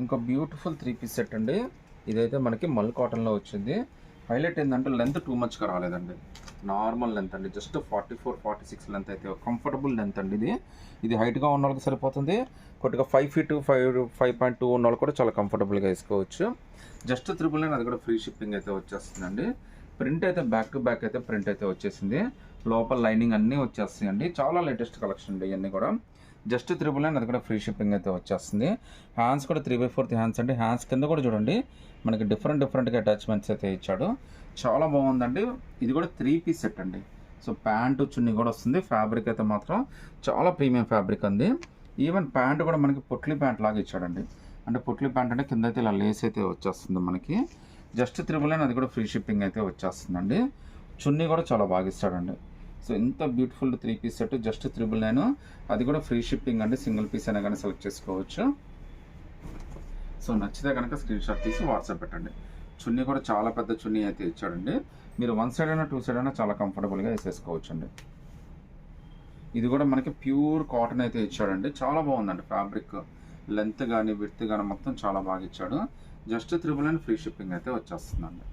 ఇంకో beautiful 3 piece set అండి. ఇదైతే మనకి మల్ కాటన్లో వచ్చింది. హైలైట్ ఏంటంటే లెంత్ టూ మచ్గా రాలేదండి, నార్మల్ లెంత్ అండి. జస్ట్ 44-46 లెంత్ అయితే కంఫర్టబుల్ లెంత్ అండి. ఇది హైట్గా ఉన్న వాళ్ళకి సరిపోతుంది. కొద్దిగా 5 feet 5.2 ఉన్న వాళ్ళు కూడా చాలా కంఫర్టబుల్గా వేసుకోవచ్చు. జస్ట్ 999, అది కూడా ఫ్రీ షిప్పింగ్ అయితే వచ్చేస్తుందండి. ప్రింట్ అయితే బ్యాక్ టు బ్యాక్ అయితే ప్రింట్ అయితే వచ్చేసింది. లోపల లైనింగ్ అన్నీ వచ్చేస్తాయండి. చాలా లేటెస్ట్ కలెక్షన్ అండి ఇవన్నీ కూడా. జస్ట్ 999, అది కూడా ఫ్రీ షిప్పింగ్ అయితే వచ్చేస్తుంది. హ్యాండ్స్ కూడా 3/4 హ్యాండ్స్ అండి. హ్యాండ్స్ కింద కూడా చూడండి మనకి డిఫరెంట్గా అటాచ్మెంట్స్ అయితే ఇచ్చాడు. చాలా బాగుందండి. ఇది కూడా 3 పీస్ సెట్ అండి. సో ప్యాంటు చున్నీ కూడా వస్తుంది. ఫ్యాబ్రిక్ అయితే మాత్రం చాలా ప్రీమియం ఫ్యాబ్రిక్ అండి. ఈవెన్ ప్యాంట్ కూడా మనకి పొట్లీ ప్యాంట్ లాగా ఇచ్చాడండి. అంటే పొట్లీ ప్యాంట్ అంటే కింద అయితే ఇలా లేస్ అయితే వచ్చేస్తుంది మనకి. జస్ట్ 999, అది కూడా ఫ్రీ షిప్పింగ్ అయితే వచ్చేస్తుందండి. చున్నీ కూడా చాలా బాగా ఇస్తాడండి. సో ఇంత బ్యూటిఫుల్ 3 పీస్ సెట్ జస్ట్ 999, అది కూడా ఫ్రీ షిప్పింగ్ అండి. సింగిల్ పీస్ అయినా కానీ సెలెక్ట్ చేసుకోవచ్చు. సో నచ్చితే కనుక స్క్రీన్ షాట్ తీసి వాట్సాప్ పెట్టండి. చున్నీ కూడా చాలా పెద్ద చున్నీ అయితే ఇచ్చాడండి. మీరు 1 సైడ్ అయినా 2 సైడ్ అయినా చాలా కంఫర్టబుల్గా వేసేసుకోవచ్చు అండి. ఇది కూడా మనకి ప్యూర్ కాటన్ అయితే ఇచ్చాడండి. చాలా బాగుందండి ఫ్యాబ్రిక్. లెంత్ కానీ విడ్త్ కానీ మొత్తం చాలా బాగా ఇచ్చాడు. జస్ట్ 999 ఫ్రీ షిప్పింగ్ అయితే వచ్చేస్తుందండి.